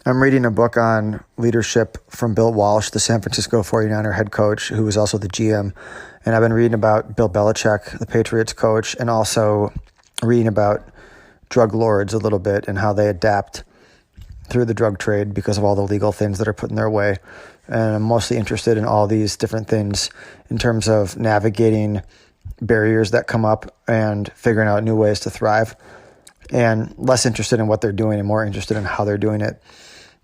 I'm reading a book on leadership from Bill Walsh, the San Francisco 49er head coach, who was also the GM. And I've been reading about Bill Belichick, the Patriots coach, and also reading about drug lords a little bit and how they adapt through the drug trade because of all the legal things that are put in their way. And I'm mostly interested in all these different things in terms of navigating barriers that come up and figuring out new ways to thrive, and less interested in what they're doing and more interested in how they're doing it.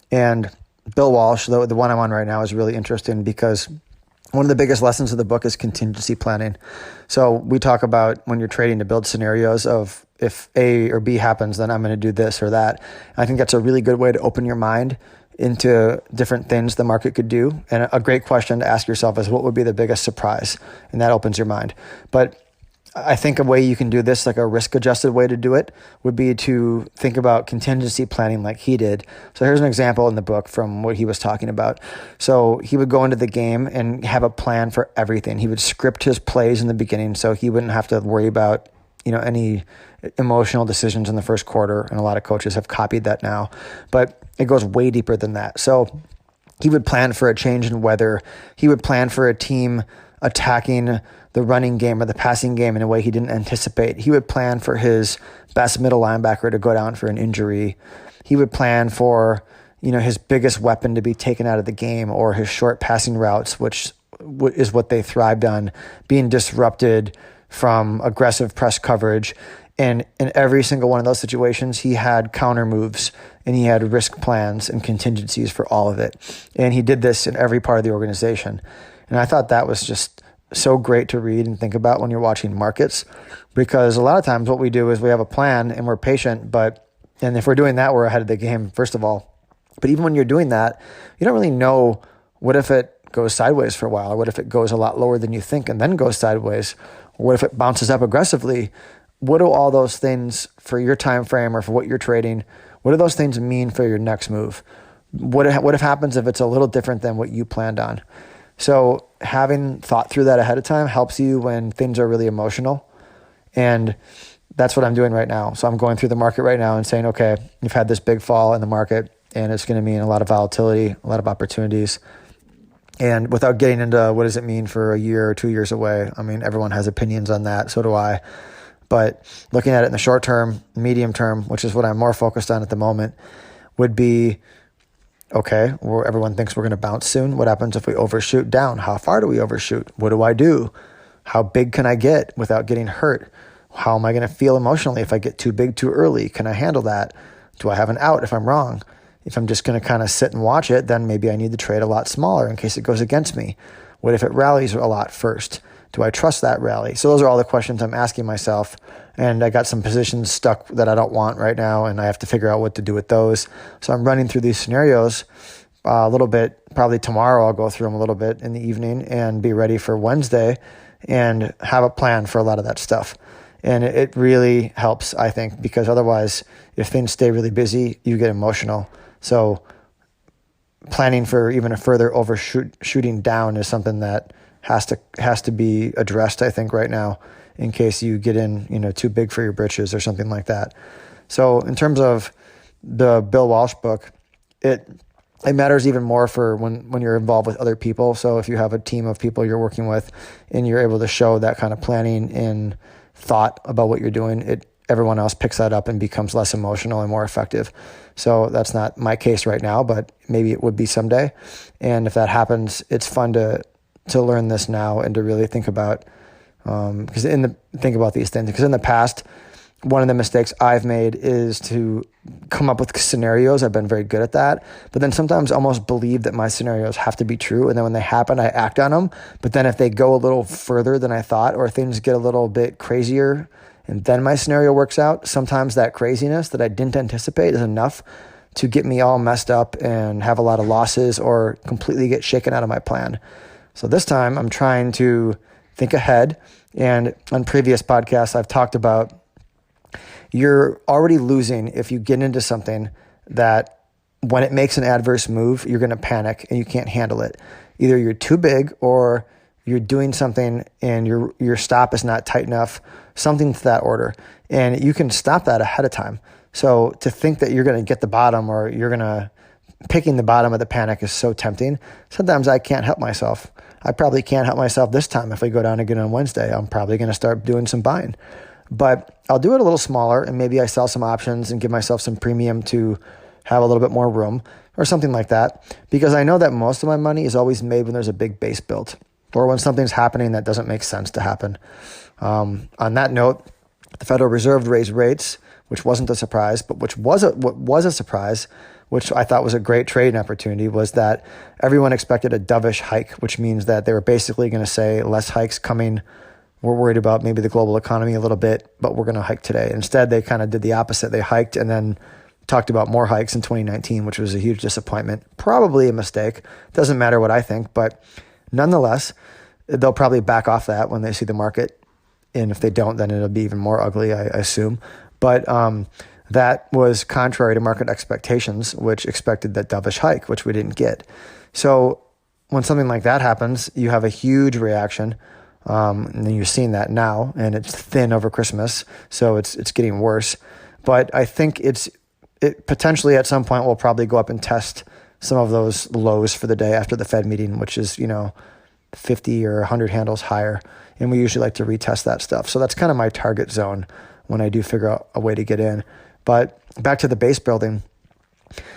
And Bill Walsh, the one I'm on right now, is really interesting because one of the biggest lessons of the book is contingency planning. So we talk about when you're trading to build scenarios of if A or B happens, then I'm going to do this or that. I think that's a really good way to open your mind into different things the market could do. And a great question to ask yourself is, what would be the biggest surprise? And that opens your mind. But I think a way you can do this, like a risk-adjusted way to do it, would be to think about contingency planning like he did. So here's an example in the book from what he was talking about. So he would go into the game and have a plan for everything. He would script his plays in the beginning so he wouldn't have to worry about, any emotional decisions in the first quarter. And a lot of coaches have copied that now. But it goes way deeper than that. So he would plan for a change in weather. He would plan for a team attacking the running game or the passing game in a way he didn't anticipate. He would plan for his best middle linebacker to go down for an injury. He would plan for, his biggest weapon to be taken out of the game, or his short passing routes, which is what they thrived on, being disrupted from aggressive press coverage. And in every single one of those situations, he had counter moves and he had risk plans and contingencies for all of it. And he did this in every part of the organization. And I thought that was just so great to read and think about when you're watching markets, because a lot of times what we do is we have a plan and we're patient, and if we're doing that, we're ahead of the game, first of all. But even when you're doing that, you don't really know, what if it goes sideways for a while, or what if it goes a lot lower than you think and then goes sideways, or what if it bounces up aggressively? What do all those things for your time frame or for what you're trading, what do those things mean for your next move? What if happens if it's a little different than what you planned on? So having thought through that ahead of time helps you when things are really emotional. And that's what I'm doing right now. So I'm going through the market right now and saying, okay, you've had this big fall in the market and it's going to mean a lot of volatility, a lot of opportunities. And without getting into what does it mean for a year or 2 years away, I mean, everyone has opinions on that. So do I. But looking at it in the short term, medium term, which is what I'm more focused on at the moment, would be, okay, well, everyone thinks we're going to bounce soon. What happens if we overshoot down? How far do we overshoot? What do I do? How big can I get without getting hurt? How am I going to feel emotionally if I get too big too early? Can I handle that? Do I have an out if I'm wrong? If I'm just going to kind of sit and watch it, then maybe I need to trade a lot smaller in case it goes against me. What if it rallies a lot first? Do I trust that rally? So those are all the questions I'm asking myself. And I got some positions stuck that I don't want right now, and I have to figure out what to do with those. So I'm running through these scenarios a little bit. Probably tomorrow I'll go through them a little bit in the evening and be ready for Wednesday and have a plan for a lot of that stuff. And it really helps, I think, because otherwise, if things stay really busy, you get emotional. So planning for even a further overshooting down is something that has to be addressed, I think, right now, in case you get in, too big for your britches or something like that. So in terms of the Bill Walsh book, it matters even more for when you're involved with other people. So if you have a team of people you're working with and you're able to show that kind of planning and thought about what you're doing, everyone else picks that up and becomes less emotional and more effective. So that's not my case right now, but maybe it would be someday. And if that happens, it's fun to learn this now and to really think about think about these things. Because in the past, one of the mistakes I've made is to come up with scenarios. I've been very good at that, but then sometimes almost believe that my scenarios have to be true. And then when they happen, I act on them. But then if they go a little further than I thought, or things get a little bit crazier, and then my scenario works out, sometimes that craziness that I didn't anticipate is enough to get me all messed up and have a lot of losses or completely get shaken out of my plan. So this time I'm trying to think ahead. And on previous podcasts, I've talked about you're already losing if you get into something that when it makes an adverse move, you're going to panic and you can't handle it. Either you're too big or you're doing something and your stop is not tight enough, something to that order. And you can stop that ahead of time. So to think that you're going to get the bottom or you're going to picking the bottom of the panic is so tempting. Sometimes I can't help myself. I probably can't help myself this time. If we go down again on Wednesday, I'm probably going to start doing some buying. But I'll do it a little smaller, and maybe I sell some options and give myself some premium to have a little bit more room or something like that, because I know that most of my money is always made when there's a big base built or when something's happening that doesn't make sense to happen. On that note, the Federal Reserve raised rates, which wasn't a surprise, but what was a surprise, which I thought was a great trading opportunity, was that everyone expected a dovish hike, which means that they were basically going to say less hikes coming. We're worried about maybe the global economy a little bit, but we're going to hike today. Instead, they kind of did the opposite. They hiked and then talked about more hikes in 2019, which was a huge disappointment. Probably a mistake. Doesn't matter what I think, but nonetheless, they'll probably back off that when they see the market. And if they don't, then it'll be even more ugly, I assume. But that was contrary to market expectations, which expected that dovish hike, which we didn't get. So when something like that happens, you have a huge reaction. And you're seeing that now, and it's thin over Christmas, so it's getting worse. But I think it potentially at some point will probably go up and test some of those lows for the day after the Fed meeting, which is 50 or 100 handles higher, and we usually like to retest that stuff. So that's kind of my target zone when I do figure out a way to get in. But back to the base building,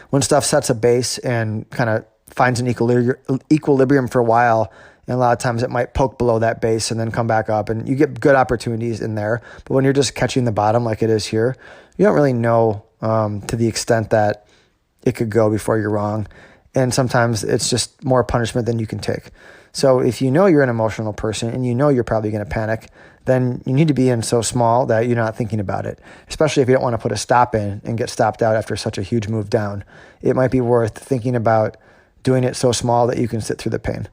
when stuff sets a base and kind of finds an equilibrium for a while, and a lot of times it might poke below that base and then come back up, and you get good opportunities in there. But when you're just catching the bottom like it is here, you don't really know to the extent that it could go before you're wrong. And sometimes it's just more punishment than you can take. So if you know you're an emotional person and you know you're probably going to panic, then you need to be in so small that you're not thinking about it, especially if you don't want to put a stop in and get stopped out after such a huge move down. It might be worth thinking about doing it so small that you can sit through the pain,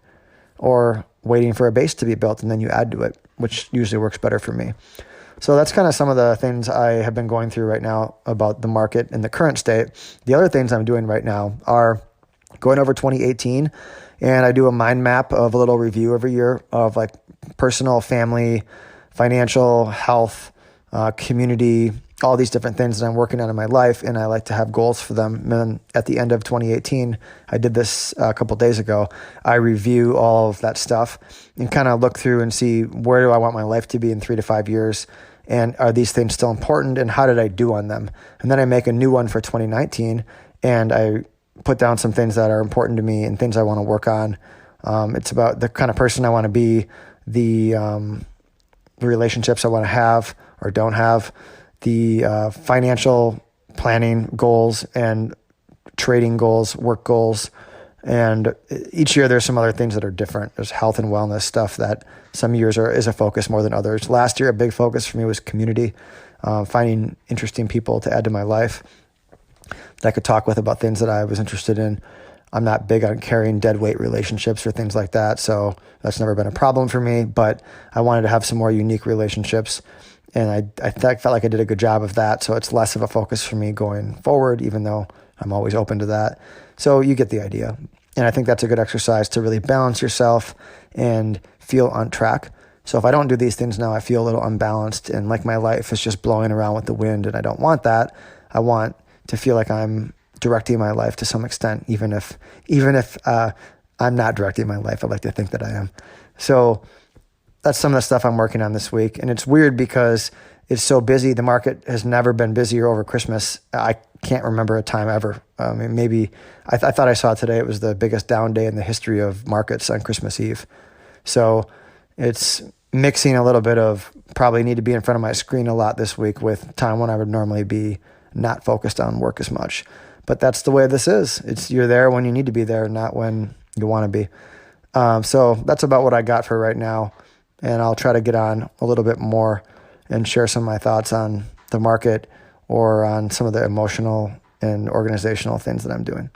or waiting for a base to be built and then you add to it, which usually works better for me. So that's kind of some of the things I have been going through right now about the market in the current state. The other things I'm doing right now are going over 2018, and I do a mind map of a little review every year of like personal, family, financial, health, community, all these different things that I'm working on in my life, and I like to have goals for them. And then at the end of 2018, I did this a couple of days ago. I review all of that stuff and kind of look through and see where do I want my life to be in 3 to 5 years, and are these things still important, and how did I do on them? And then I make a new one for 2019, and I put down some things that are important to me and things I want to work on. It's about the kind of person I want to be, the relationships I want to have or don't have, the financial planning goals and trading goals, work goals. And each year there's some other things that are different. There's health and wellness stuff that some years is a focus more than others. Last year, a big focus for me was community, finding interesting people to add to my life that I could talk with about things that I was interested in. I'm not big on carrying dead weight relationships or things like that, so that's never been a problem for me, but I wanted to have some more unique relationships, and I felt like I did a good job of that, so it's less of a focus for me going forward, even though I'm always open to that. So you get the idea, and I think that's a good exercise to really balance yourself and feel on track. So if I don't do these things now, I feel a little unbalanced, and like my life is just blowing around with the wind, and I don't want that. I want to feel like I'm directing my life to some extent, even if I'm not directing my life. I like to think that I am. So that's some of the stuff I'm working on this week. And it's weird because it's so busy. The market has never been busier over Christmas. I can't remember a time ever. Maybe I thought I saw today it was the biggest down day in the history of markets on Christmas Eve. So it's mixing a little bit of probably need to be in front of my screen a lot this week with time when I would normally be not focused on work as much. But that's the way this is. You're there when you need to be there, not when you want to be. So that's about what I got for right now. And I'll try to get on a little bit more and share some of my thoughts on the market or on some of the emotional and organizational things that I'm doing.